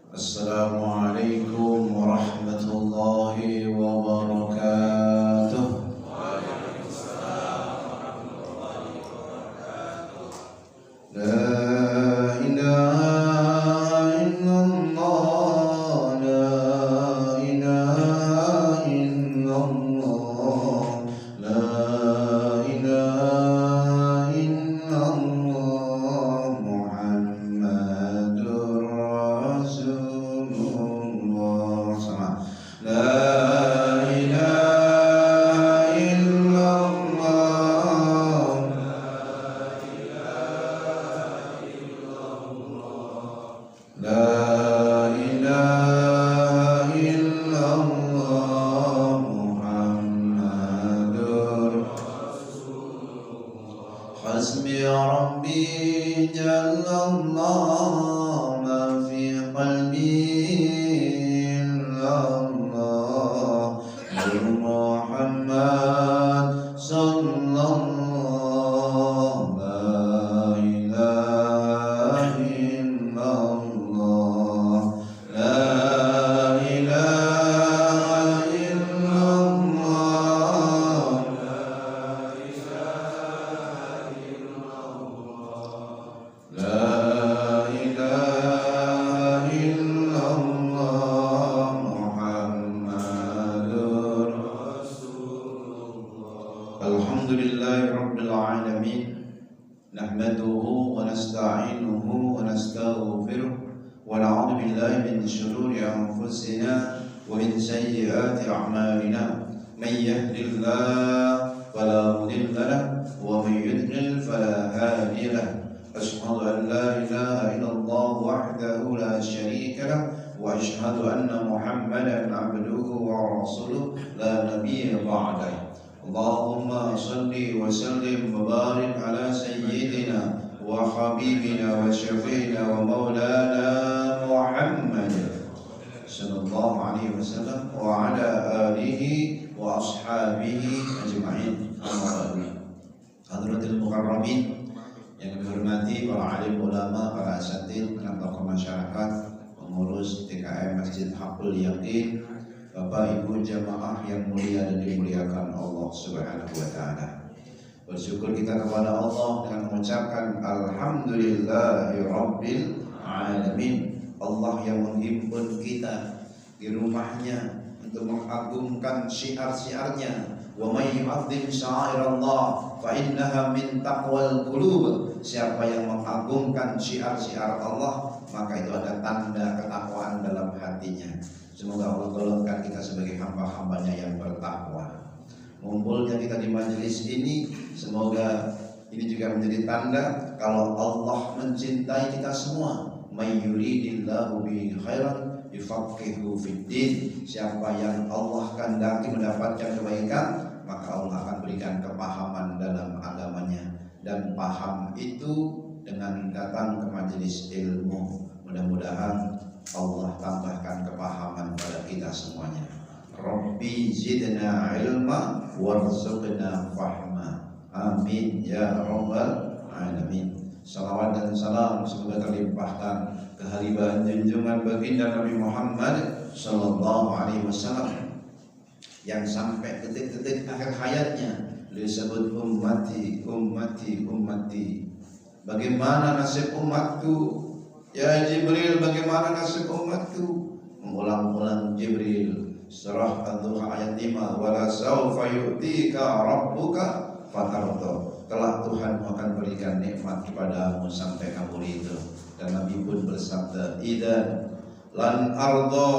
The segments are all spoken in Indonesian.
Assalamualaikum warahmatullahi wabarakatuh. La ilaha illallah, la ilaha illallah, la ilaha illallah, Muhammadur Rasulullah. Sama. La ilaha illallah, la ilaha illallah, Muhammadur Hasbi Rabbi Jallallah, ma fi qalbi illallah, Muhammad sallallahu, la ilaha illallah, la ilaha illallah, la ilaha illallah, Muhammadur Rasulullah. Alhamdulillahi Rabbil Alamin. Nahmaduhu wa nasta'inuhu wa nastaghfiruh wa na'udzu billahi min shururi anfusina wa min sayyiati a'malina. May yahdihillahu fala mudilla lahu wa may yudlil fala hadiya lahu. Ashhadu an la ilaha illallah wahdahu la syarika lahu wa ashhadu anna Muhammadan 'abduhu wa rasuluh la nabiyya ba'dahu. Allahumma salli wa sallim wa barik ala sayyidina wa habibina wa syafi'ina wa maulana Muhammad sallallahu alaihi wasallam wa ala alihi wa ashabihi ajma'in. Hadratil mukarramin yang dihormati para alim ulama, para asatidz, tokoh masyarakat, pengurus TKM Masjid Haqqul Yaqin, Bapak Ibu jamaah yang mulia dan dimuliakan Allah Subhanahu wa taala. Bersyukur kita kepada Allah dengan mengucapkan alhamdulillahi rabbil alamin. Allah yang menghimpun kita di rumahnya untuk mengagungkan syiar-syiarnya. Wa may yu'azzim sya'airallah fa innaha min taqwal qulub. Siapa yang mengagungkan syiar-syiar Allah, maka itu ada tanda ketakwaan dalam hatinya. Semoga Allah golongkan kita sebagai hamba-hambanya yang bertakwa. Ngumpulnya kita di majelis ini, semoga ini juga menjadi tanda kalau Allah mencintai kita semua. May yuridillahu bihi khairan yufaqihuhu fiddin. Siapa yang Allah kehendaki mendapatkan kebaikan, maka Allah akan berikan kepahaman dalam agamanya. Dan paham itu dengan datang ke majelis ilmu. Mudah-mudahan Allah tambahkan kepahaman pada kita semuanya. Rabbi zidna ilma warzuqna fahma. Amin ya rabbal alamin. Salawat dan salam semoga terlimpahkan kehadiran junjungan baginda Nabi Muhammad sallallahu alaihi wasallam yang sampai detik-detik akhir hayatnya disebut ummati ummati ummati. Bagaimana nasib umatku? Ya Jibril, bagaimana nasib umatku? Mengulang-ulang Jibril surah Ad-Duha ayat 5, wala sawfa yu'tika rabbuka fatarda. Kelak Tuhan akan berikan nikmat kepadamu sampai kamu ridho. Dan Nabi pun bersabda, idan lan arda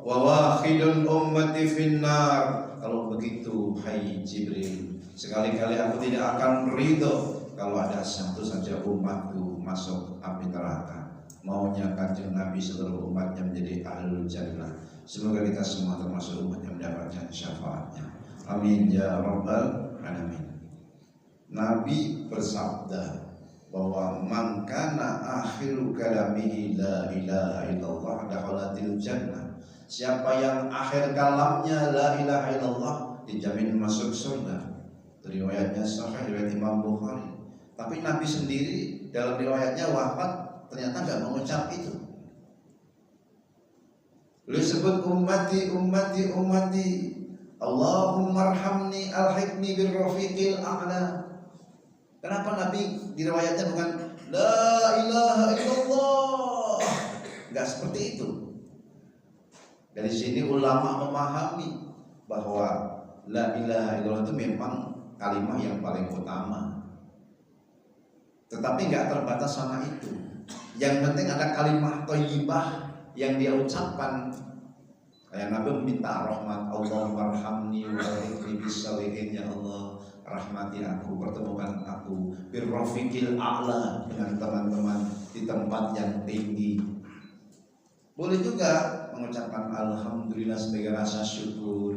wa wahidun ummati finnar. Kalau begitu hai Jibril, sekali-kali aku tidak akan ridho kalau ada satu saja umatku masuk api neraka. Maunya Kanjeng Nabi seluruh umatnya menjadi ahlul jannah. Semoga kita semua termasuk umat yang mendapatkan syafaatnya. Amin ya rabbal alamin. Nabi bersabda bahwa man kana akhiru kalamihi la ilaha illallah dakhalatil jannah. Siapa yang akhir kalamnya la ilaha illallah dijamin masuk surga. Riwayatnya sahih riwayat Imam Bukhari. Tapi Nabi sendiri dalam riwayatnya wafat ternyata nggak mengucap itu. Beliau sebut ummati, ummati, ummati. Allahumma arhamni alhiqni birrafiqil a'la. Kenapa Nabi diriwayatnya bukan la ilaha illallah? Enggak seperti itu. Dari sini ulama memahami bahwa la ilaha illallah itu memang kalimat yang paling utama. Tetapi enggak terbatas sama itu. Yang penting ada kalimat thayyibah yang dia ucapkan. Kayak Nabi meminta rahmat, Allahumma arhamni wa alhiqni bis-shalihin, ya Allah, rahmati aku, pertemukan aku birrafiqil a'la, dengan teman-teman di tempat yang tinggi. Boleh juga mengucapkan alhamdulillah sebagai rasa syukur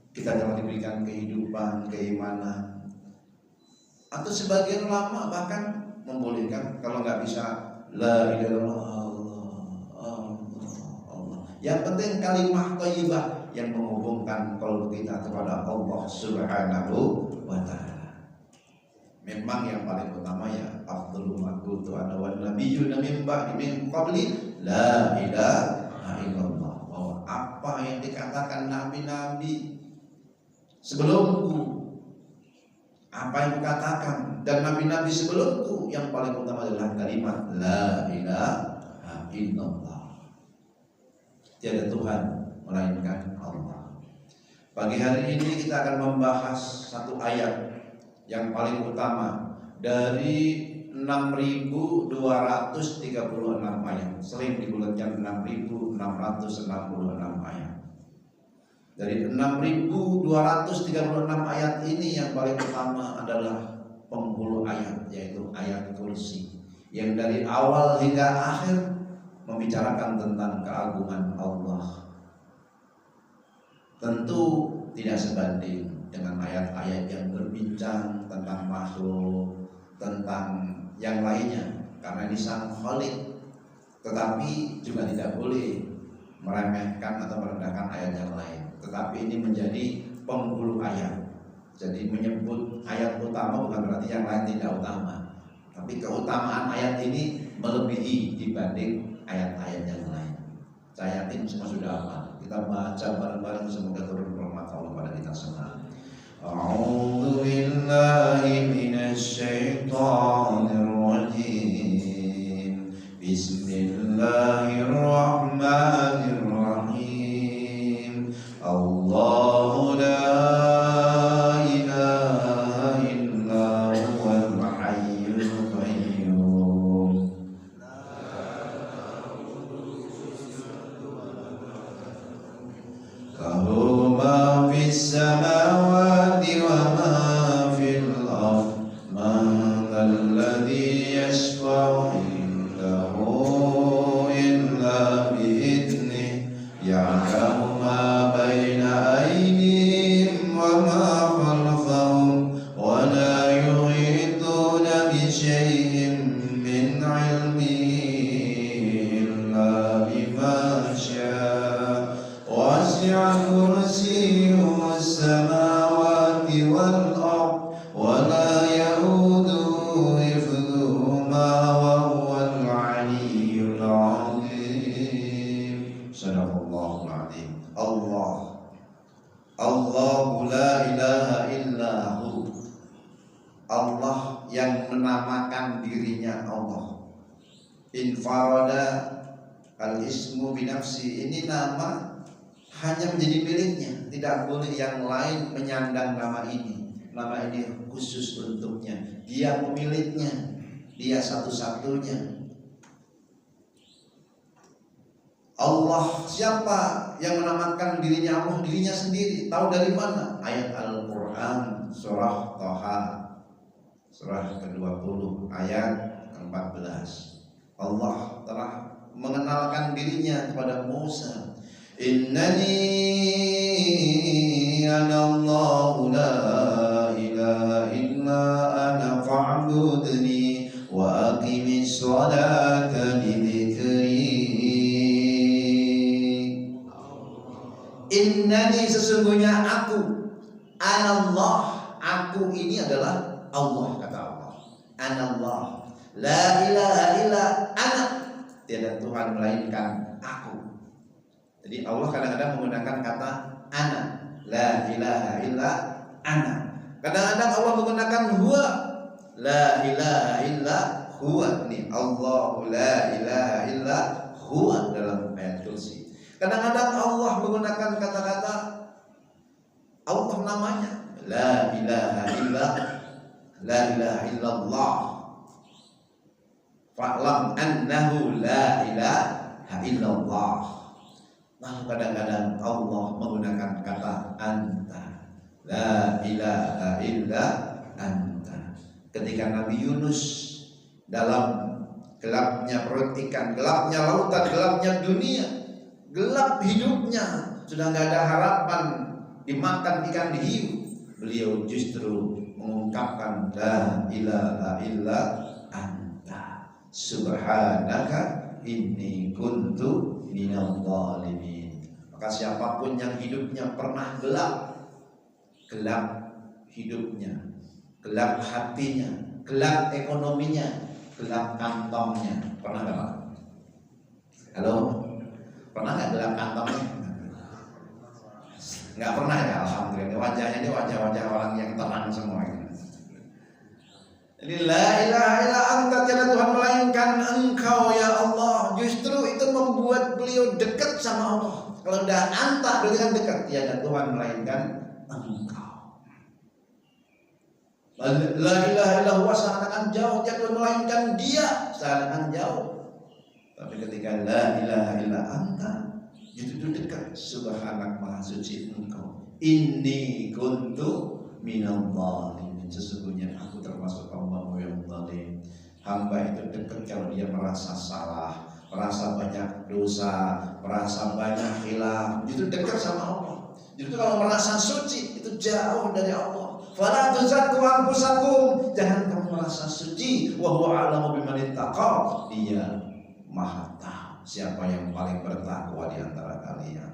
kita telah diberikan kehidupan, keimanan. Atau sebagian ulama bahkan membolehkan kalau nggak bisa la ilaha illallah Allah. Yang penting kalimat thayyibah yang menghubungkan qalb kita kepada Allah Subhanahu wa taala. Memang yang paling utama ya afdhalul maqbutu ana wan nabiyyuna min ba'di min qabli la ilaha illallah. Bahwa apa yang dikatakan nabi-nabi sebelumku, apa yang kukatakan dan nabi-nabi sebelumku, yang paling utama adalah kalimat la ilaha illallah. Tiada Tuhan melainkan Allah. Pagi hari ini kita akan membahas satu ayat yang paling utama dari 6.236 ayat. Sering dibulatkan 6.666 ayat. Dari 6.236 ayat ini yang paling utama adalah penghulu ayat, yaitu ayat kursi, yang dari awal hingga akhir membicarakan tentang keagungan Allah. Tentu tidak sebanding dengan ayat-ayat yang berbincang tentang makhluk, tentang yang lainnya, karena ini sang Khaliq. Tetapi juga tidak boleh meremehkan atau merendahkan ayat yang lain. Tetapi ini menjadi penghulu ayat. Jadi menyebut ayat utama bukan berarti yang lain tidak utama, tapi keutamaan ayat ini melebihi dibanding ayat-ayat yang lain. Saya yakin semua sudah hafal. Kita baca bareng-bareng, semoga turun rahmat Allah pada kita semua. A'udzu billahi minasy syaithanir rajim. Bismillahirrahmanirrahim. Allahu la ilaha illa huwal hayyul qayyum. Lahu ma fis samawati wa ma fil ardh. Man alladhi yashfa'u indahu illa bi'idhnihi. Ya'lamu ma baina aydihim wa ma khalfahum wa la yuhituna bi syai'in min 'ilmihi illa bima syaa. Wasi'a kursiyyuhu as-samawati wal ardh wa la ya'uduhu hifdhuhuma wa huwal 'aliyyul 'azim. Sadaqallahul 'azim. Allahu la ilaha illahu. Allah yang menamakan dirinya Allah. Infarada al-ismu binafsi. Ini nama hanya menjadi miliknya, tidak boleh yang lain menyandang nama ini. Nama ini khusus untuknya. Dia pemiliknya, dia satu-satunya. Allah, siapa yang menamakan dirinya Allah? Dirinya sendiri. Tahu dari mana? Ayat Al-Quran surah Thaha, surah ke-20 ayat ke-14. Allah telah mengenalkan dirinya kepada Musa. Innani anallahu la ilaha illa ana fa'budni wa aqimis salata li dzikri. Innani, sesungguhnya aku, anallah, aku ini adalah Allah, kata Allah. Anallah, la ilaha illa ana, tiada Tuhan melainkan aku. Jadi Allah kadang-kadang menggunakan kata ana, la ilaha illa ana. Kadang-kadang Allah menggunakan huwa, la ilaha illa huwa. Ini Allahu la ilaha illa huwa dalam ayat kursi. Kadang-kadang Allah menggunakan kata-kata Allah namanya, la ilaha illallah. Fa'lam annahu la ilaha illallah. Lalu kadang-kadang Allah menggunakan kata anta, la ilaha illa anta. Ketika Nabi Yunus dalam gelapnya perut ikan, gelapnya lautan, gelapnya dunia, gelap hidupnya, sudah nggak ada harapan dimakan ikan hiu, beliau justru mengungkapkan la ilaha illa anta subhanaka inni kuntu minadh dhalimin. Maka siapapun yang hidupnya pernah gelap, gelap hidupnya, gelap hatinya, gelap ekonominya, gelap kantongnya, pernah nggak Pak? Halo, pernah nggak gelap kantongnya? Nggak pernah ya, alhamdulillah. Wajahnya ini wajah-wajah orang yang tenang semua. Jadi la ilaha illa anta, tiada Tuhan melainkan Engkau ya Allah. Justru itu membuat beliau dekat sama Allah. Kalau udah anta berarti kan dekat, tiada Tuhan melainkan Engkau. La ilaha illa huwa, seakan-akan jauh, tiada Tuhan melainkan Dia, seakan-akan jauh. Tapi ketika la ilaha illa anta, justru dekat. Subhanak, maha suci Engkau. Inni kuntu minadh dhalimin, sesungguhnya aku termasuk kaum yang zalim. Hamba itu dekat kalau dia merasa salah, merasa banyak dosa, merasa banyak khilaf, itu dekat sama Allah. Justru kalau merasa suci itu jauh dari Allah. Fala tuzakku anfusakum, jangan kamu merasa suci. Wa huwa a'lamu biman ittaqa, Dia maha tahu siapa yang paling bertakwa di antara kalian.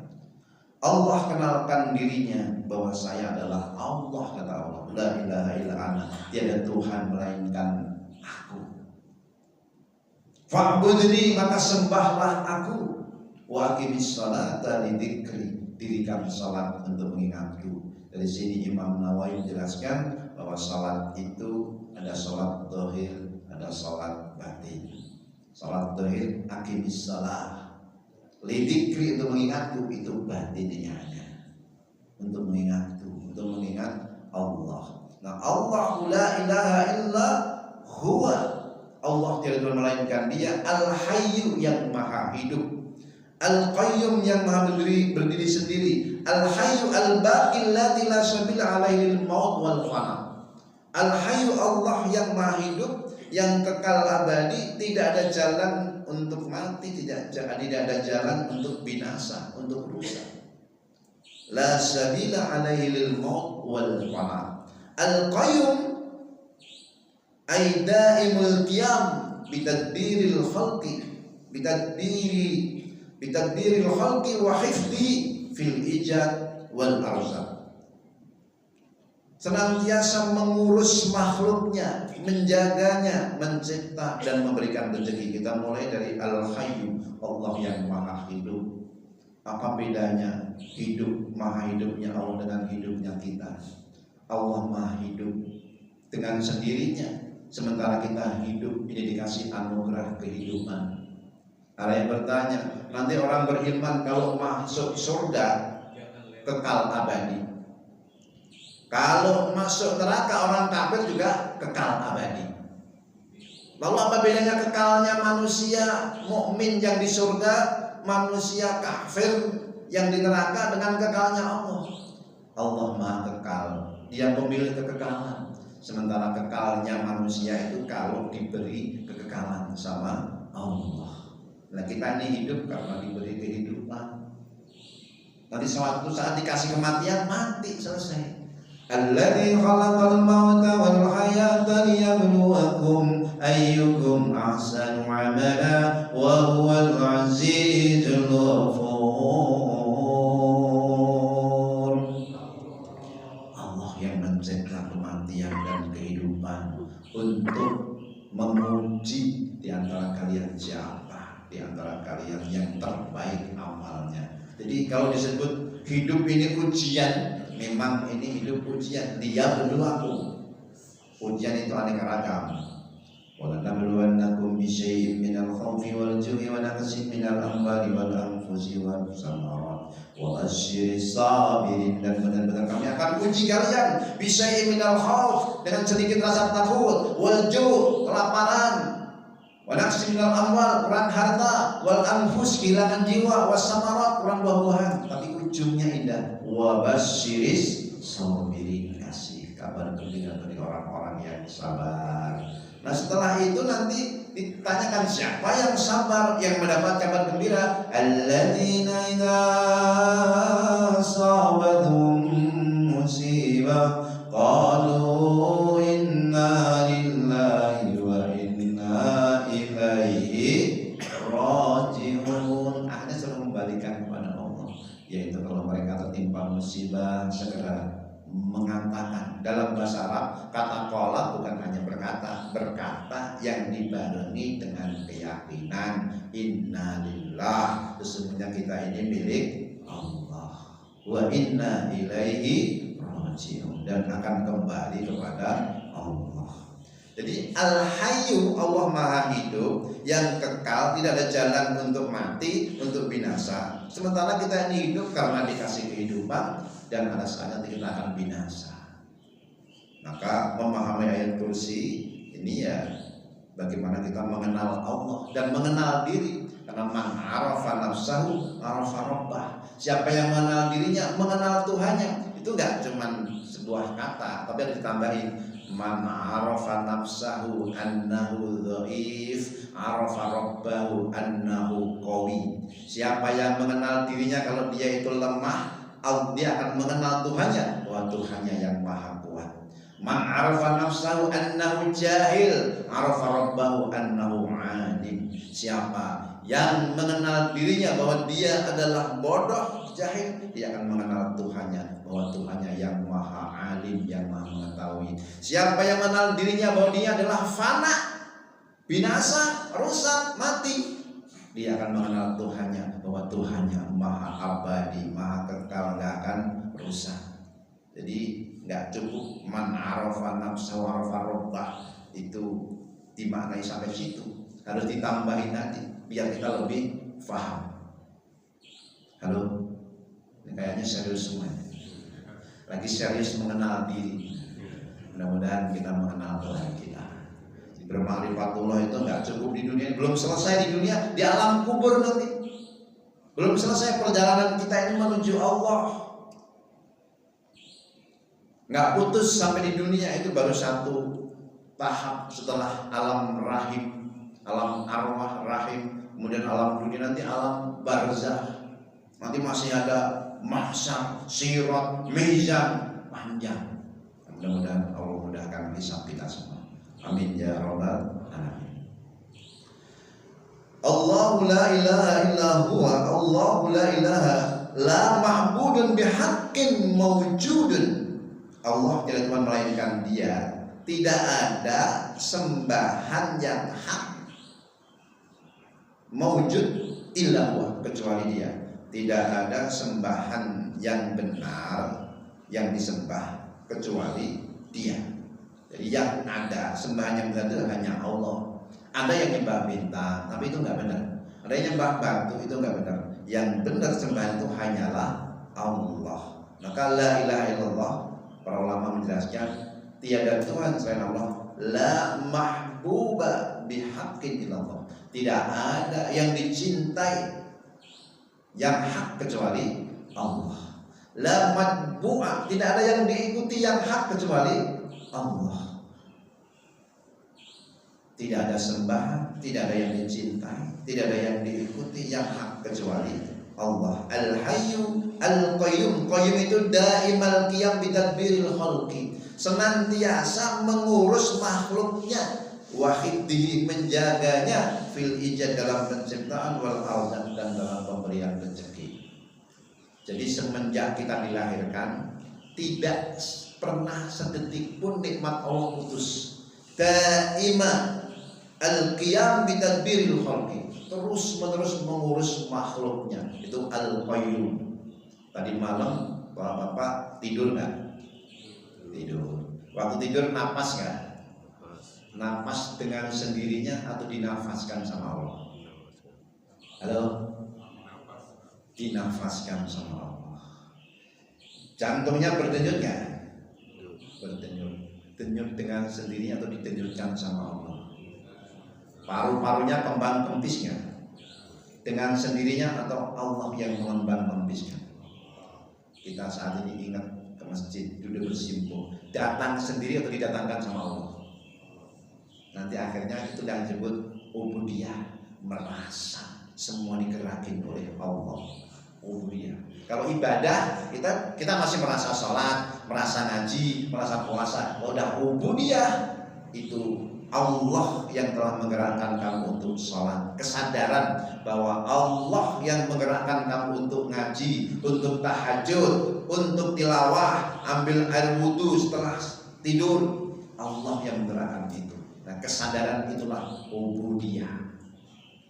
Allah kenalkan dirinya bahwa saya adalah Allah, kata Allah. La ilaha illa ana, tiada Tuhan melainkan aku. Fa'budni, maka sembahlah aku. Wa aqimis sholata lidzikri, dirikan salat untuk mengingatku. Dari sini Imam Nawawi menjelaskan bahwa salat itu ada salat zahir, ada salat batin. Salat zahir aqimis shalah, lidzikri untuk mengingatku, itu batinnya untuk mengingatku, untuk mengingat Allah. Nah, Allah la ilaha illa huwa, Allah tidak melainkan Dia, Al-Hayyu yang maha hidup, Al-Qayyum yang maha berdiri sendiri, Al-Hayyu Al-Baqi allati la sabila alaihi al-maut wal fana. Al-Hayyu Allah yang maha hidup, yang kekal abadi, tidak ada jalan untuk mati, tidak ada jalan untuk binasa, untuk rusak. La sabila alaihi lil maut wal fana. Al-Qayyum ay daimul qiyam bitadbiril khalqi, bitadbiril khalqi wa hifdhi fil ijad wal arzaq. Senantiasa mengurus makhluknya, menjaganya, mencipta dan memberikan rezeki. Kita mulai dari Al-Hayyu, Allah yang maha hidup. Apa bedanya hidup, maha hidupnya Allah dengan hidupnya kita? Allah maha hidup dengan sendirinya, sementara kita hidup ini dikasih anugerah kehidupan. Ada yang bertanya, nanti orang beriman kalau masuk surga kekal abadi, kalau masuk neraka orang kafir juga kekal abadi. Lalu apa bedanya kekalnya manusia mukmin yang di surga, manusia kafir yang di neraka dengan kekalnya Allah? Allah maha kekal, Dia pemilik kekekalan. Sementara kekalnya manusia itu kalau diberi kekekalan sama Allah. Nah, kita ini hidup karena diberi kehidupan. Nanti suatu saat dikasih kematian, mati, selesai. Alladzi khalaqal mauta wal hayata liyabluwakum ayyukum ahsanu amala wa huwal azizul ghafur. Allah yang mencipta kematian dan kehidupan untuk menguji di antara kalian siapa di antara kalian yang terbaik amalnya. Jadi kalau disebut hidup ini ujian, memang ini hidup ujian. Dia berlaku. Ujian itu aneka ragam. وَلَنَبْلُوَنَّكُمْ بِشَيْءٍ مِنَ الْخَوْفِ وَالْجُوعِ وَنَقْصٍ مِنَ الْأَمْوَالِ وَالْأَنْفُسِ وَالثَّمَرَاتِ وَبَشِّرِ الصَّابِرِينَ. Dan benar-benar kami akan uji kalian bisyai'in minal khauf, dengan sedikit rasa takut, wal-ju' kelaparan, wa naqsin minal amwal kurang harta, wal anfus kehilangan jiwa, was samarat kurang buah-buahan, tapi ujungnya indah. Wa basyiris sabirin, kasih kabar gembira bagi orang-orang yang sabar. Nah setelah itu nanti ditanyakan siapa yang sabar, yang mendapat kabar gembira. Alladzina idza asabathum musibah qalu inna lillahi wa inna ilaihi raji'un. Ada selalu membalikan kepada Allah, yaitu kalau mereka tertimpa musibah segera mengatakan. Dalam bahasa Arab kata qala bukan hanya berkata yang dibarengi dengan keyakinan innalillah, sesungguhnya kita ini milik Allah, wa inna ilaihi raji'un, dan akan kembali kepada Allah. Jadi al-hayyu, Allah maha hidup yang kekal, tidak ada jalan untuk mati, untuk binasa. Sementara kita ini hidup karena dikasih kehidupan, dan pada saatnya kita akan binasa. Maka memahami ayat kursi ini ya bagaimana kita mengenal Allah dan mengenal diri. Karena man arafa nafsahu arafa rabbah. Siapa yang mengenal dirinya mengenal Tuhannya. Itu enggak cuma sebuah kata, tapi harus ditambahin man arafa nafsahu annahu dhaif arafa rabbahu annahu qawi. Siapa yang mengenal dirinya kalau dia itu lemah, dia akan mengenal Tuhannya bahwa Tuhannya yang maha kuat. Man arafa nafsahu annahu jahil arafa rabbahu annahu alim. Siapa yang mengenal dirinya bahwa dia adalah bodoh, jahil, dia akan mengenal Tuhannya bahwa Tuhannya yang maha alim, yang maha mengetahui. Siapa yang mengenal dirinya bahwa dia adalah fana, binasa, rusak, mati, dia akan mengenal Tuhannya bahwa Tuhannya maha abadi, maha kekal, nggak akan rusak. Jadi nggak cukup man arafa nafsahu arafa rabbah itu dimaknai sampai situ, harus ditambahin nanti biar kita lebih paham. Halo, ini kayaknya serius semuanya, lagi serius mengenal diri. Mudah-mudahan kita mengenal Tuhan kita. Bermakrifatullah itu nggak cukup di dunia, belum selesai di dunia, di alam kubur nanti belum selesai perjalanan kita ini menuju Allah. Nggak putus sampai di dunia, itu baru satu tahap. Setelah alam rahim, alam arwah rahim, kemudian alam dunia, nanti alam barzah, nanti masih ada mahsyar, sirat, mizan, panjang. Mudah-mudahan Allah mudahkan hisab kita semua. Amin ya rabbal alamin. Allahu la ilaha illa huwa, Allahu la ilaha la ma'budun bihaqqin mawjudun. Allah tidak cuma melainkan Dia, tidak ada sembahan yang hak mawjud illa huwa, kecuali Dia. Tidak ada sembahan yang benar yang disembah kecuali Dia. Jadi yang ada sembahan yang benar itu hanya Allah. Ada yang nyembah bintang, tapi itu nggak benar. Ada yang nyembah batu, itu nggak benar. Yang benar sembahan itu hanyalah Allah. Maka la ilaha illallah, para ulama menjelaskan tiada Tuhan selain Allah. La mahbuba bihaqqin illallah. Tidak ada yang dicintai yang hak kecuali Allah. La matbu'a, tidak ada yang diikuti yang hak kecuali Allah. Tidak ada sembahan, tidak ada yang dicintai, tidak ada yang diikuti yang hak kecuali Allah. Al-Hayyu Al-Qayyum. Qayyum itu daimal qiyam bitadbiril khalqi, senantiasa mengurus makhluknya, wahidhi, menjaganya, fil ijad, dalam penciptaan, wal arzaq, dan dalam pemberian rezeki. Jadi semenjak kita dilahirkan, tidak pernah sedetik pun nikmat Allah putus. Daima Al-qiyam bitadbiril khalqi, terus menerus mengurus makhluknya. Itu al-qayyum. Tadi malam bapak tidur nggak? Tidur. Waktu tidur napas nggak? Napas dengan sendirinya atau dinafaskan sama Allah? Halo? Dinafaskan sama Allah. Jantungnya berdenyut nggak? Berdenyut. Denyut dengan sendirinya atau didenyutkan sama Allah? Paru-parunya kembang kempisnya dengan sendirinya atau Allah yang mengembang kempisnya? Kita saat ini ingat ke masjid, duduk bersimpuh, datang sendiri atau didatangkan sama Allah? Nanti akhirnya itu yang disebut ubudiyah, merasa semua digerakin oleh Allah. Ubudiyah. Kalau ibadah kita masih merasa sholat, merasa ngaji, merasa puasa. Kalau udah ubudiyah, itu Allah yang telah menggerakkan kamu untuk sholat. Kesadaran bahwa Allah yang menggerakkan kamu untuk ngaji, untuk tahajud, untuk tilawah, ambil air wudhu setelah tidur. Allah yang menggerakkan itu. Nah, kesadaran itulah ubudiyah.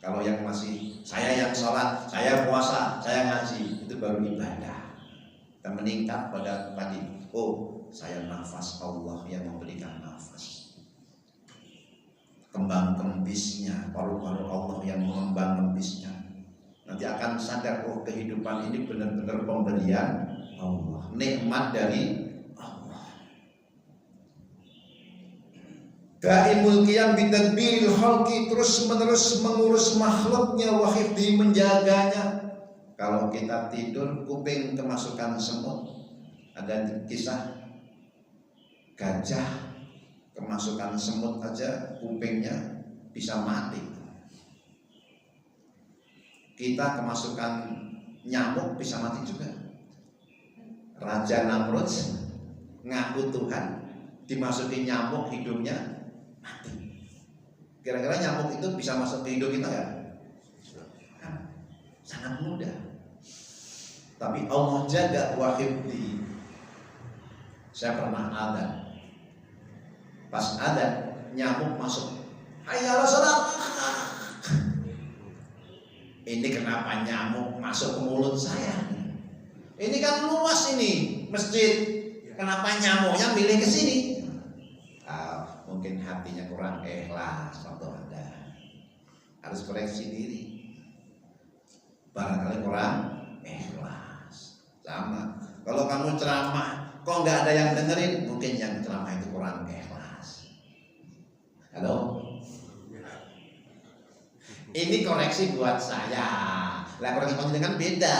Kalau yang masih saya yang sholat, saya puasa, saya ngaji, itu baru ibadah. Kita meningkat pada tadi. Oh, saya nafas, Allah yang memberikan nafas. Kembang kempisnya, paru-paru Allah yang mengembang kempisnya. Nanti akan sadar, oh kehidupan ini benar-benar pemberian Allah, nikmat dari Allah. Daimul qiyam bitadbiril khalqi, terus menerus mengurus makhluknya, wa hifdhi, menjaganya. Kalau kita tidur kuping kemasukan semut, ada kisah gajah kemasukan semut aja kupingnya bisa mati. Kita kemasukan nyamuk bisa mati juga. Raja Namrud ngaku Tuhan, dimasukin nyamuk hidungnya mati. Kira-kira nyamuk itu bisa masuk ke hidung kita nggak? Sangat mudah. Tapi Allah jaga wa hifdhi. Saya pernah ada. Pas ada nyamuk masuk, hayya ala salat. Ini kenapa nyamuk masuk ke mulut saya? Ini kan luas ini masjid. Kenapa nyamuknya milih ke sini? Mungkin hatinya kurang ikhlas waktu ada. Harus koreksi diri. Barangkali kurang ikhlas. Sama. Kalau kamu ceramah, kok nggak ada yang dengerin? Mungkin yang ceramah itu kurang ikhlas. Halo? Ini koreksi buat saya. Lah koreksi panjenengan beda.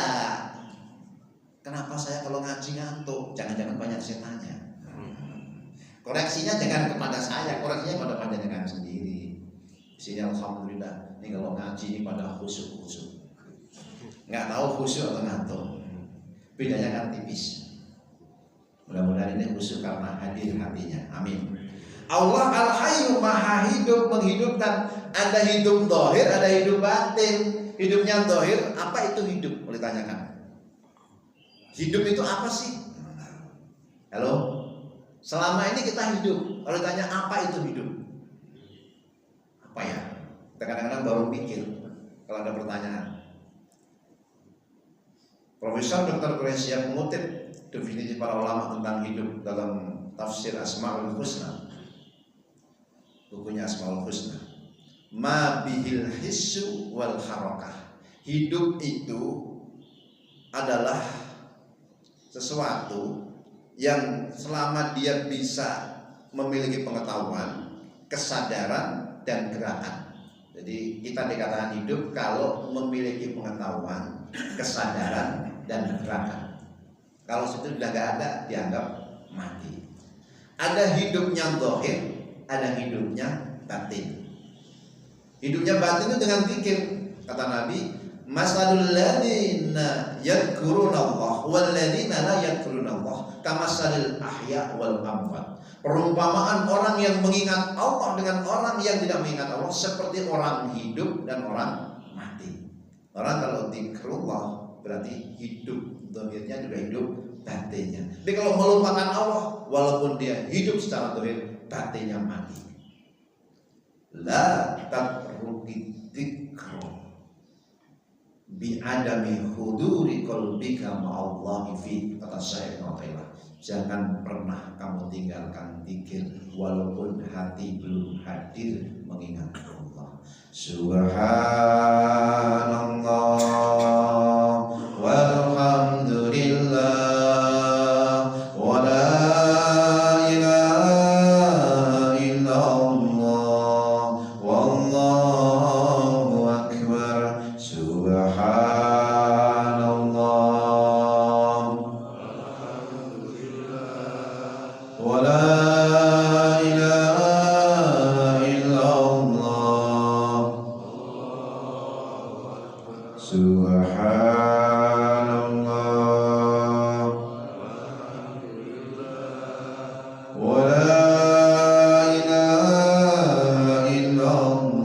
Kenapa saya kalau ngaji ngantuk? Jangan-jangan banyak setannya. Koreksinya jangan kepada saya, koreksinya pada panjenengan sendiri. Di sini alhamdulillah, ini kalau ngaji ini pada khusyuk. Nggak tahu khusyuk atau ngantuk. Bedanya kan tipis. Mudah-mudahan ini khusyuk karena hadir hatinya. Amin. Allah al-hayyu, maha hidup, menghidupkan. Ada hidup zahir, ada hidup batin. Hidupnya zahir, apa itu hidup? Boleh tanyakan. Hidup itu apa sih? Halo? Selama ini kita hidup. Kalau ditanya apa itu hidup? Apa ya? Kita kadang-kadang baru pikir kalau ada pertanyaan. Profesor Dr. Quraisy yang mengutip definisi para ulama tentang hidup dalam tafsir Asmaul Husna. Bukunya Asmaul Husna. Ma bihil hissu wal harakah. Hidup itu adalah sesuatu yang selama dia bisa memiliki pengetahuan, kesadaran, dan gerakan. Jadi kita dikatakan hidup kalau memiliki pengetahuan, kesadaran, dan gerakan. Kalau itu sudah gak ada, dianggap mati. Ada hidupnya zahir, ada hidupnya batin. Hidupnya batin itu dengan pikir. Kata Nabi, masalul ladzina yadhkurunallah wal ladzina la yadhkurunallah kamasalil ahya wal amwat. Perumpamaan orang yang mengingat Allah dengan orang yang tidak mengingat Allah seperti orang hidup dan orang mati. Orang kalau dzikrullah berarti hidup, zahirnya juga hidup, batinnya. Tapi kalau melupakan Allah, walaupun dia hidup secara zahir, batinnya mati. la tatruki dzikra bi adami huduri qalbika ma'allahi fi, kata Syekh Mu'taila, jangan pernah kamu tinggalkan zikir walaupun hati belum hadir mengingat Allah. Subhanallah walhamdulillah wa la ilaha illallah wallahu akbar. Subhanallah wa la ilaha illallah. Subhanallah wa la ilaha illallah.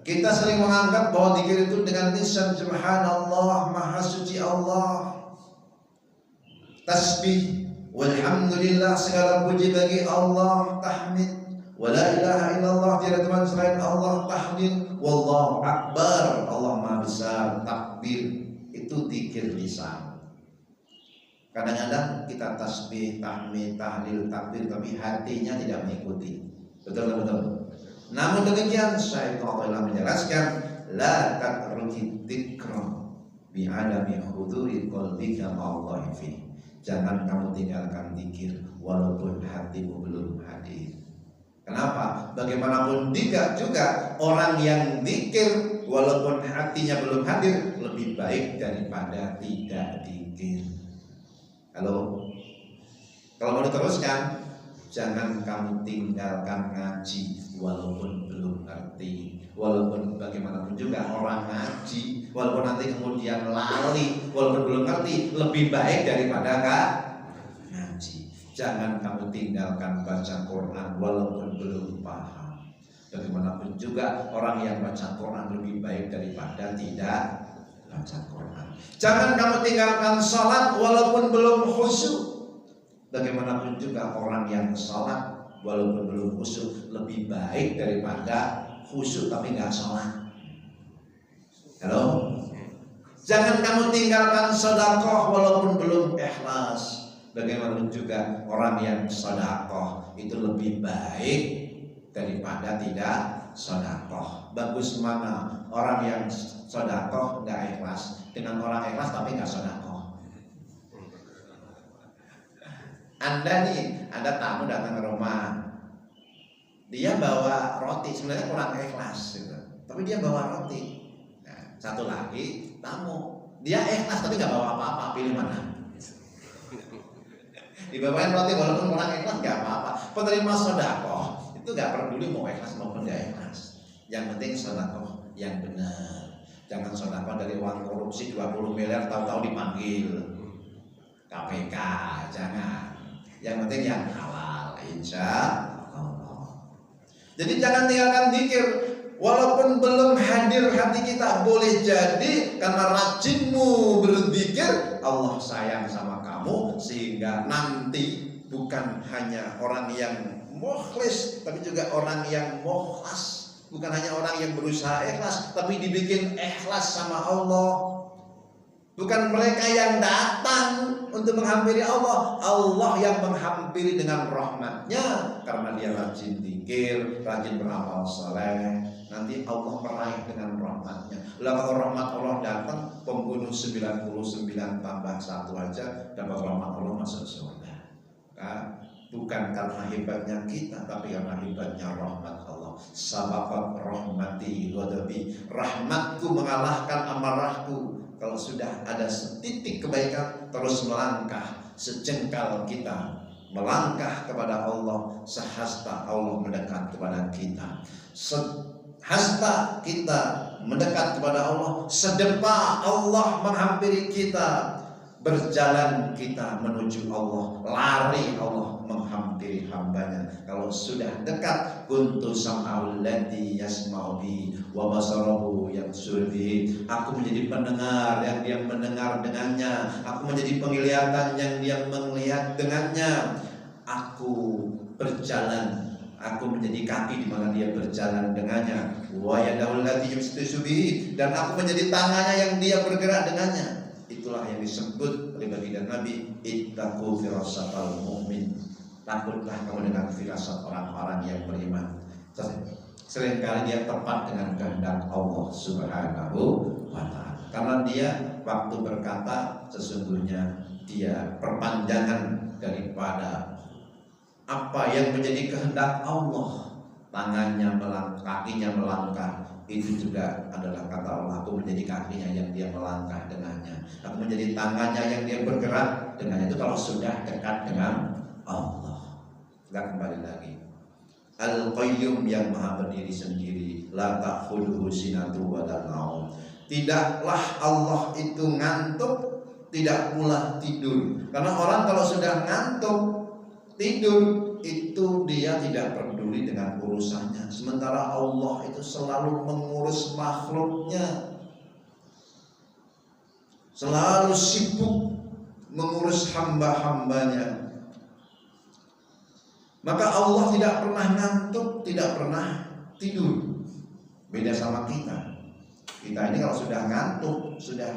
Kita sering menganggap bahwa zikir itu dengan lisan subhanallah, maha suci Allah, tasbih, walhamdulillah, segala puji bagi Allah, tahmid, wa la ilaha illallah, tiada Tuhan selain Allah, tahlil, wallahu akbar, Allah maha besar, takbir. Itu zikir lisan. Kadang-kadang kita tasbih, tahmid, tahlil, takbir, tapi hatinya tidak mengikuti. Betul. Namun demikian Syekh Mu'taila menjelaskan, la tatruki dzikra bi adami huduri qalbika ma'allahi fi. Jangan kamu tinggalkan zikir walaupun hatimu belum hadir. Kenapa? Bagaimanapun juga orang yang zikir walaupun hatinya belum hadir lebih baik daripada tidak zikir. Halo. Kalau mau diteruskan, jangan kamu tinggalkan ngaji walaupun belum ngerti. Walaupun bagaimanapun juga orang ngaji, walaupun nanti kemudian lali, walaupun belum ngerti, lebih baik daripada gak ngaji. Jangan kamu tinggalkan baca Quran walaupun belum paham. Bagaimanapun juga orang yang baca Quran lebih baik daripada tidak baca Quran. Jangan kamu tinggalkan sholat walaupun belum khusyuk. Bagaimanapun juga orang yang sholat walaupun belum khusyuk lebih baik daripada khusyuk tapi nggak sholat. Halo. Jangan kamu tinggalkan sedekah walaupun belum ikhlas. Bagaimanapun juga orang yang sedekah itu lebih baik daripada tidak sedekah. Bagus mana orang yang sedekah nggak ikhlas dengan orang ikhlas tapi nggak sedekah. Anda tamu datang ke rumah, dia bawa roti, sebenarnya kurang ikhlas gitu. Tapi dia bawa roti. Nah, satu lagi tamu, dia ikhlas tapi nggak bawa apa-apa, pilih mana? Dibawain roti walaupun kurang ikhlas nggak apa-apa. Penerima sedekah itu nggak peduli mau ikhlas maupun nggak ikhlas. Yang penting sedekah yang benar. Jangan sedekah dari uang korupsi 20 miliar tahu-tahu dipanggil KPK, jangan. Yang penting yang halal, insya Allah. Jadi jangan tinggalkan zikir walaupun belum hadir hati kita. Boleh jadi karena rajinmu berzikir, Allah sayang sama kamu sehingga nanti bukan hanya orang yang mukhlis tapi juga orang yang mukhlas. Bukan hanya orang yang berusaha ikhlas tapi dibikin ikhlas sama Allah. Bukan mereka yang datang untuk menghampiri Allah, Allah yang menghampiri dengan rahmatnya karena dia rajin zikir, rajin beramal saleh. Nanti Allah meraih dengan rahmatnya. Lah kalau rahmat Allah datang, pembunuh 99 tambah 1 aja dapat rahmat Allah masuk surga. Nah, bukan karena hebatnya kita, tapi karena hebatnya rahmat Allah. Sabaqat rahmati ghadabi, rahmatku mengalahkan amarahku. Kalau sudah ada setitik kebaikan, terus melangkah sejengkal kita melangkah kepada Allah, sehasta Allah mendekat kepada kita. Sehasta kita mendekat kepada Allah, sedepa Allah menghampiri kita. Berjalan kita menuju Allah, lari Allah menghampiri hambanya. Kalau sudah dekat, kuntu sam'al ladzi yasma'u bi wa basarahu yabsuru bi. Aku menjadi pendengar yang dia mendengar dengannya. Aku menjadi penglihatan yang dia melihat dengannya. Aku berjalan, aku menjadi kaki di mana dia berjalan dengannya. Wa yadahul lati yumsitu bihi, dan aku menjadi tangannya yang dia bergerak dengannya. Itulah yang disebut oleh baginda Nabi, ittaqu firasatal mu'min. Takutlah kamu dengan firasat orang-orang yang beriman. Seringkali dia tepat dengan kehendak Allah Subhanahu wa ta'ala. Karena dia waktu berkata sesungguhnya dia perpanjangan daripada apa yang menjadi kehendak Allah. Tangannya melangkah, kakinya melangkah, itu juga adalah kata Allah. Aku menjadi kakinya yang dia melangkah dengannya, aku menjadi tangannya yang dia bergerak dengannya. Itu kalau sudah dekat dengan Allah. Kita kembali lagi, Al-Qayyum yang maha berdiri sendiri, la ta'khudhuhu sinatu wa la naum. Tidaklah Allah itu ngantuk, tidak pula tidur. Karena orang kalau sudah ngantuk, tidur, itu dia tidak peduli dengan urusannya. Sementara Allah itu selalu mengurus makhluknya, selalu sibuk mengurus hamba-hambanya. Maka Allah tidak pernah ngantuk, tidak pernah tidur. Beda sama kita. Kita ini kalau sudah ngantuk, sudah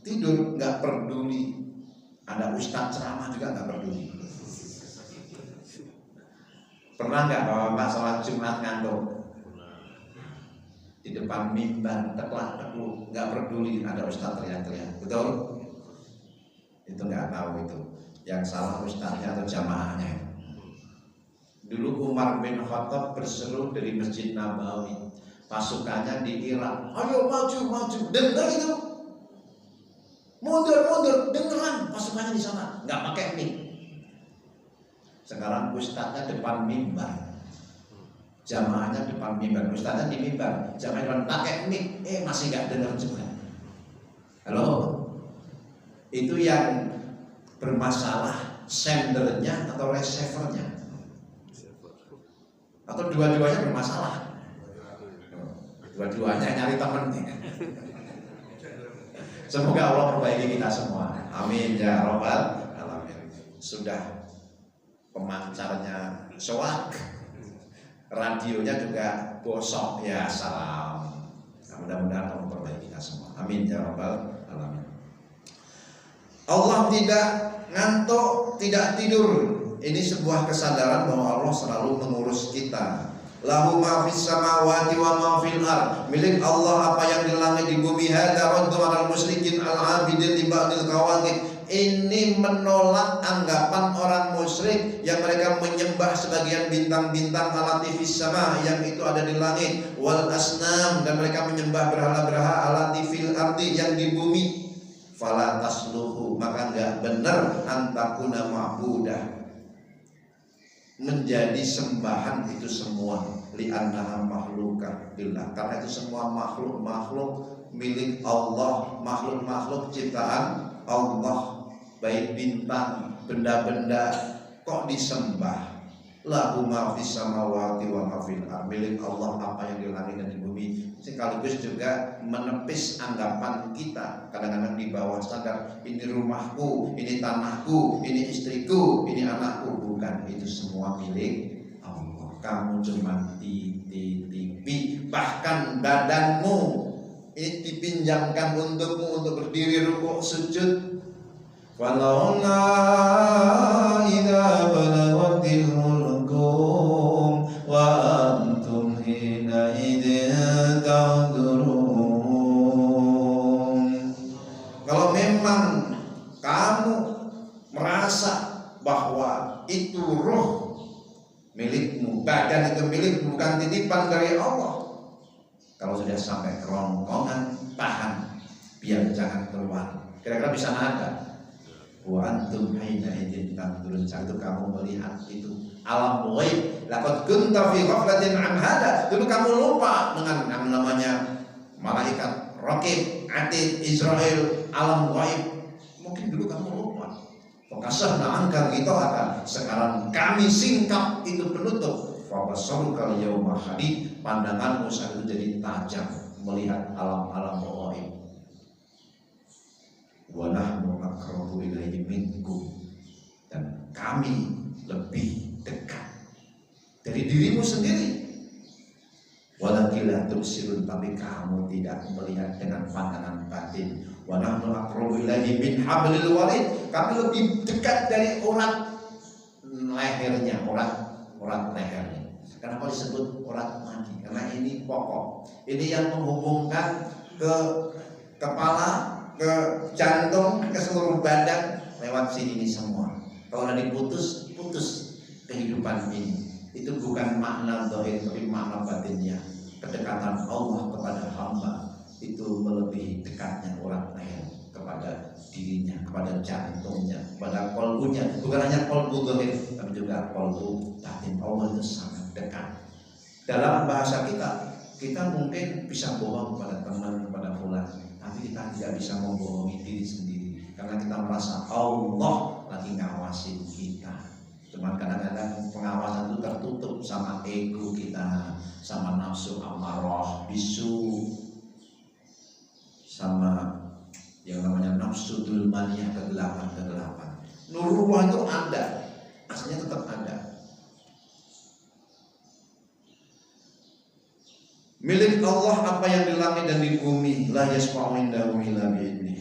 tidur, nggak peduli. Ada ustadz ceramah juga nggak peduli. Pernah nggak bapak sholat Jumat ngantuk? Di depan mimbar teklak-tekluk, nggak peduli ada ustadz teriak-teriak. Betul? Itu nggak tahu itu. Yang salah ustadznya atau jamaahnya. Dulu Umar bin Khattab berseru dari Masjid Nabawi, pasukannya di Irak, ayo maju, maju, dengar itu, mundur, mundur, dengeran pasukannya di sana, nggak pakai mic. Sekarang ustadznya depan mimbar, jamaahnya depan mimbar, ustadznya di mimbar, jamaahnya pakai mic, masih nggak dengar juga. Halo, itu yang bermasalah sendernya atau receivernya? Atau dua-duanya bermasalah? Dua-duanya nyari temen. Semoga Allah perbaiki kita semua. Amin ya rabbal alamin. Sudah pemancarnya soak, radionya juga bosok, ya salam. Nah, mudah-mudahan Allah perbaiki kita semua. Amin ya rabbal alamin. Allah tidak ngantuk, tidak tidur. Ini sebuah kesadaran bahwa Allah selalu mengurus kita. Lahu ma fis samawati wa ma fil ard. Milik Allah apa yang di langit di bumi. Hadza raddu 'alal musyrikin al-'abidin li ba'dil kawakib. Ini menolak anggapan orang musyrik yang mereka menyembah sebagian bintang-bintang alati fis sama, yang itu ada di langit, wal asnam, dan mereka menyembah berhala-berhala alati fil ardi, yang di bumi. Fala tasluhu, maka enggak benar antakuna ma'budah, menjadi sembahan itu semua, li'annaha makhluqah billah, karena itu semua makhluk-makhluk milik Allah, makhluk-makhluk ciptaan Allah, baik bintang, benda-benda, kok disembah? Lahu ma fis samawati wa ma fil ardh, milik Allah apa yang di langit dan di bumi. Sekaligus juga menepis anggapan kita kadang-kadang di bawah sadar, ini rumahku, ini tanahku, ini istriku, ini anakku. Bukan, itu semua milik Allah. Kamu cuma titipi, bahkan badanmu ini dipinjamkan untukmu untuk berdiri, rukuk, sujud. Walaula idza balaghatil hulqum wa antum hina idzin ta'durun. Kalau memang kamu merasa bahwa itu ruh milikmu, badan itu milikmu, bukan titipan dari Allah, kalau sudah sampai kerongkongan, tahan biar jangan keluar. Kira-kira bisa nahan? Wa antum haina idzin tanzurun, saat itu kamu melihat itu alam ghaib. Laqad kunta fi ghaflatin an hada, dulu kamu lupa dengan namanya malaikat raqib, atid, Israel, alam ghaib. Mungkin dulu kamu lupa. Fakasahna anka ghita'aka, sekarang kami singkap itu penutup. Fa basaruka yauma hadid, pandanganmu saat itu jadi tajam melihat alam-alam ghaib. Wa nahnu aqrabu ilaihi minkum, dan kami lebih dekat dari dirimu sendiri. Walakila tubsirun, tapi kamu tidak melihat dengan pandangan batin. Wa nahnu aqrabu ilaihi min hablil warid, kami lebih dekat dari urat lehernya, urat lehernya. Kenapa disebut urat nadi? Karena ini pokok. Ini yang menghubungkan ke kepala, ke jantung, ke seluruh badan lewat sini ini semua. Kalau udah diputus, putus kehidupan ini. Itu bukan makna zahir, tapi makna batinnya. Kedekatan Allah kepada hamba itu melebihi dekatnya urat leher kepada dirinya, kepada jantungnya, kepada kolbunya. Bukan hanya kolbu zahir, tapi juga kolbu batin. Allah itu sangat dekat. Dalam bahasa kita mungkin bisa bohong kepada teman, kepada fulan, tapi kita tidak bisa membohongi diri sendiri, karena kita merasa Allah lagi ngawasin kita. Cuman kadang-kadang pengawasan itu tertutup sama ego kita, sama nafsu amarah, bisu, sama yang namanya nafsu dulmaniyah, kegelapan. Nuruwah itu ada, aslinya tetap ada. Milik Allah apa yang di langit dan di bumi, la yasfa'u indahu illa bi'idnih.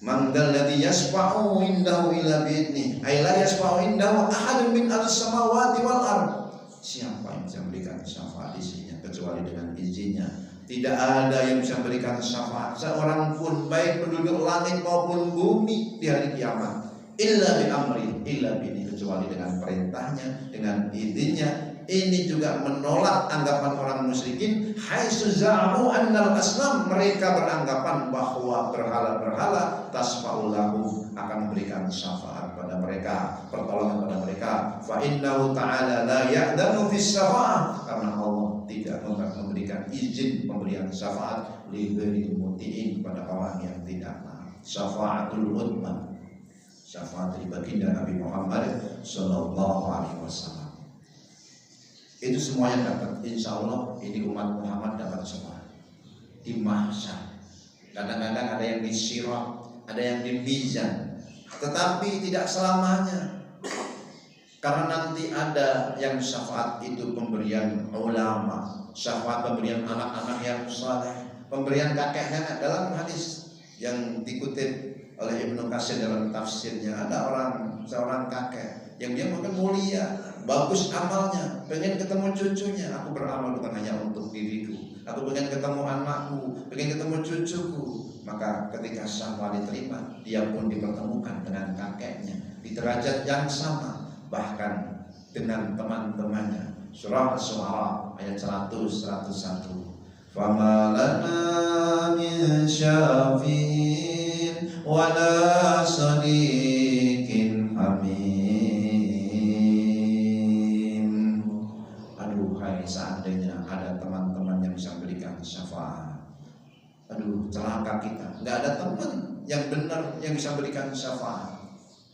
Man dzalladzi yasfa'u indahu illa bi'idnih. Ay la yasfa'u indahu ahadun min as-samawati wal ardh. Siapa yang bisa memberikan syafaat di sini kecuali dengan izinnya? Tidak ada yang bisa memberikan syafaat seorang pun, baik penduduk langit maupun bumi di hari kiamat. Illa bi amri, illa bi, kecuali dengan perintahnya, dengan izinnya. Ini juga menolak anggapan orang musyrikin. Haitsu za'amu annal asnam, mereka beranggapan bahwa berhala-berhala tasfa'u lahum, akan memberikan syafaat pada mereka, pertolongan pada mereka. Fa innahu ta'ala la ya'danu fis syafa'ah, karena Allah tidak memberikan izin pemberian syafaat li ghairil muti'in, pada orang yang tidak taat. Syafaatul udma, syafaat dari baginda Nabi Muhammad sallallahu alaihi wasallam. Itu semuanya dapat, insya Allah ini umat Muhammad dapat semua di mahsyar. Kadang-kadang ada yang di sirat, ada yang di mizan, tetapi tidak selamanya. Karena nanti ada yang syafaat itu pemberian ulama, syafaat pemberian anak-anak yang saleh, pemberian kakek nenek. Dalam hadis yang dikutip oleh Ibnu Katsir dalam tafsirnya, ada seorang kakek yang dia mungkin mulia, bagus amalnya, pengen ketemu cucunya. Aku beramal bukan hanya untuk diriku, aku pengen ketemu anakku, pengen ketemu cucuku. Maka ketika syafaat diterima, dia pun dipertemukan dengan kakeknya di derajat yang sama, bahkan dengan teman-temannya. Surah Asy-Syu'ara ayat 100-101. Fama lana min syafi'in wala sadiqin hamim. Aduh, hai, seandainya ada teman-teman yang bisa berikan syafaat. Aduh, celaka kita, nggak ada teman yang benar yang bisa berikan syafaat.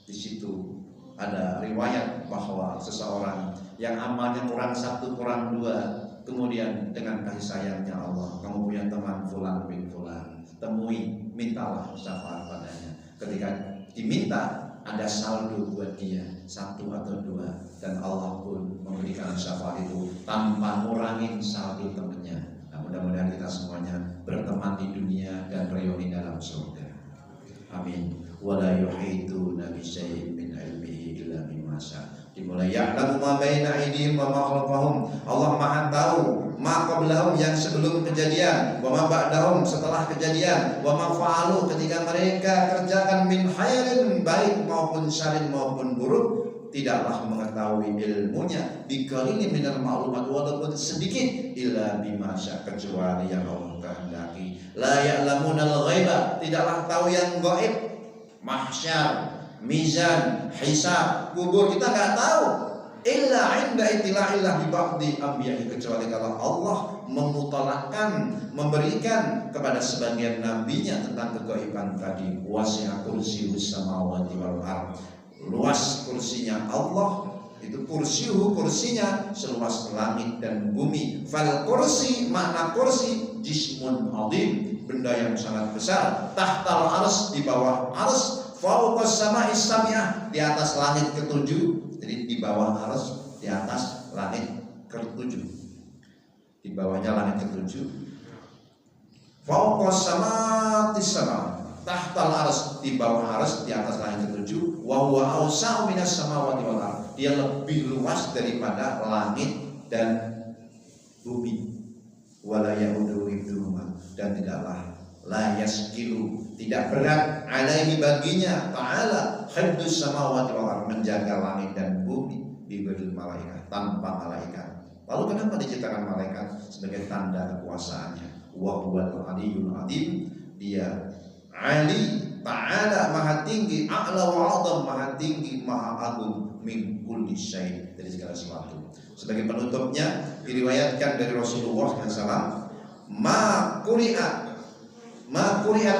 Di situ ada riwayat bahwa seseorang yang amalnya kurang 1, kurang 2, kemudian dengan kasih sayangnya Allah, kamu punya teman fulan bin fulan, temui, mintalah syafaat padanya. Ketika diminta, ada saldo buat dia 1 atau 2, dan Allah pun memberikan syafaat itu tanpa ngurangin saldo temannya. Nah, mudah-mudahan kita semuanya berteman di dunia dan reuni dalam surga. Amin. Wala yuhituna bi syai'in min ilmihi illa bima syaa. Dimulai ya'lamu ma baina aydihim wa ma khalfahum. Allah Maha tahu ma qablahum, yang sebelum kejadian, wa ma ba'dahum, setelah kejadian, wa ma fa'alu, ketika mereka kerjakan min khairin, baik maupun syarrin maupun buruk, tidaklah mengetahui ilmunya biqalilin minal ma'lumat, walaupun sedikit, illa bima syaa, kecuali yang Allah kehendaki. La ya'lamunal ghaiba, tidaklah tahu yang gaib, mahsyar, mizan, hisab, kubur, kita nggak tahu. Illa inda itila'illah bi ba'di anbiya'i, kecuali kalau Allah memutalakan, memberikan kepada sebagian nabinya tentang kegaiban tadi. Wasi'a kursiyyus samawati wal ardh, luas kursinya Allah, itu kursiuhu, kursinya seluas langit dan bumi. Fal kursi, makna kursi, jismun azim, benda yang sangat besar. Tahtal arsy, di bawah arsy. Fauqas sama'is sabi'ah, di atas langit ke-7. Jadi di bawah arsy, di atas langit ke-7. Di bawahnya langit ke-7. Fawqa samatis sama, tahtal arsy, di bawah arsy, di atas langit ke-7. Wa huwa awsa'u minas samawati wal ardh. Dia lebih luas daripada langit dan bumi. Wala ya'udu hifdzuhuma, dan tidaklah la yaskilu, tidak berat alaihi baginya ta'ala hifdzus samawati wal ardh, menjaga langit dan bumi bighairil malaikat, tanpa malaikat. Lalu kenapa diciptakan malaikat? Sebagai tanda kekuasaannya. Wa huwal aliyyul azim, dia ali ta'ala, maha tinggi, a'la wa 'azam, maha tinggi, maha agung, min kulli syai', dari segala sesuatu. Sebagai penutupnya diriwayatkan dari Rasulullah SAW, ma quri'at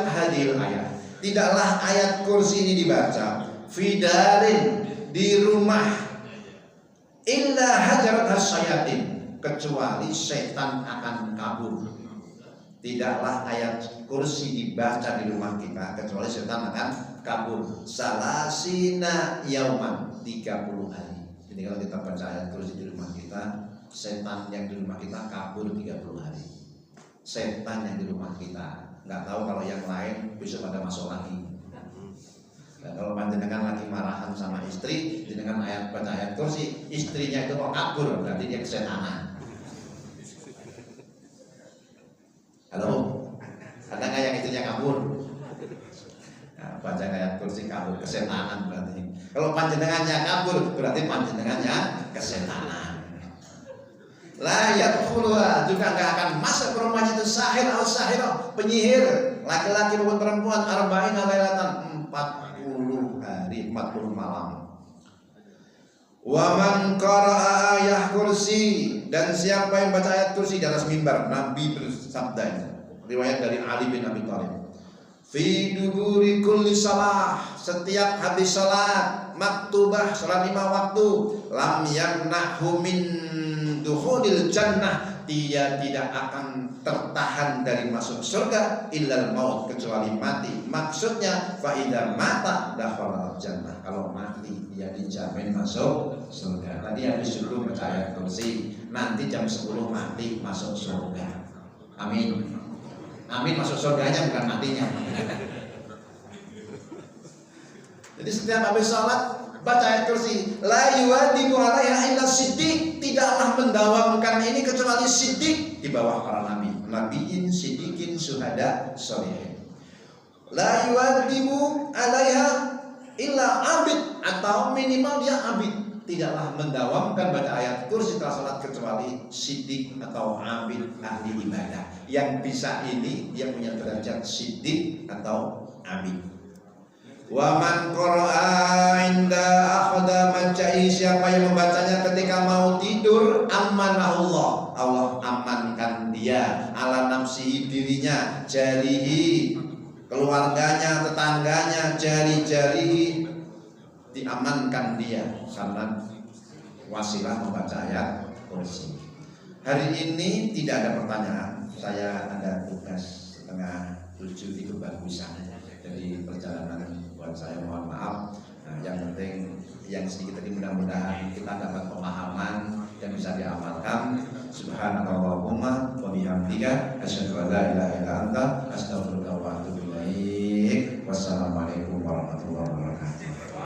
hadhil ayat, tidaklah ayat kursi ini dibaca fidarin, di rumah, illa hajarat hasyayatin, kecuali setan akan kabur. Tidaklah ayat kursi dibaca di rumah kita kecuali setan akan kabur. Salasina yauman, 30 hari. Jadi kalau kita baca ayat kursi di rumah kita, setan yang di rumah kita kabur 30 hari. Setan yang di rumah kita, nggak tahu kalau yang lain bisa pada masuk lagi. Nah, kalau panjenengan lagi marahan sama istri, dengan ayat baca ayat kursi, istrinya itu kok kabur, berarti dia kesetanan. Halo, ada nggak yang istrinya kabur? Nah, baca ayat kursi kabur, kesetanan berarti. Kalau panjenengannya kabur, berarti panjenengannya kesetanan. La yadkhuluha, juga nggak akan masuk ke rumahnya itu sahir atau sahirah, penyihir, laki-laki maupun perempuan, arba'ina lailatan, 40 hari, 40 malam. Wa man qara'a ayat kursi, dan siapa yang baca ayat kursi di atas mimbar, Nabi bersabda ini, riwayat dari Ali bin Abi Thalib, fi duburi kulli salah, setiap habis salat maktubah, salat 5 waktu, lam yamna'hu min dukhulil jannah, dia tidak akan tertahan dari masuk surga, illal maut, kecuali mati. Maksudnya fa idza mata dakhala jannah, kalau mati dia dijamin masuk surga. Tadi habis subuh baca ayat kursi, nanti jam 10 mati masuk surga. Amin. Amin, masuk surganya bukan matinya. Jadi setiap habis sholat baca ayat kursi, la yuwadibu alaiha illa siddiq, tidaklah mendawamkan ini kecuali siddiq, di bawah para nabi, nabiin, siddiqin, syuhada, sholihin. La yuwadibu alaiha illa abid, atau minimal dia abid, tidaklah mendawamkan baca ayat kursi setelah sholat kecuali siddiq atau abid, ahli ibadah. Yang bisa ini dia punya derajat siddiq atau abid. Wa man qara'a inda akhda majai, siapa yang membacanya ketika mau tidur, amanahullah, Allah amankan dia, ala nafsi, dirinya, jarihi, keluarganya, tetangganya, jari-jari, diamankan dia karena wasilah membaca ayat kursi. Hari ini tidak ada pertanyaan, saya ada tugas setengah 7 di kebagusan, jadi perjalanan buat saya mohon maaf. Nah, yang penting yang sedikit tadi mudah-mudahan kita dapat pemahaman yang bisa diamalkan. Subhanallahumma wa bihamdika asyhadu an la ilaha illa anta astaghfiruka wa atubu ilaik. Wassalamualaikum warahmatullahi wabarakatuh.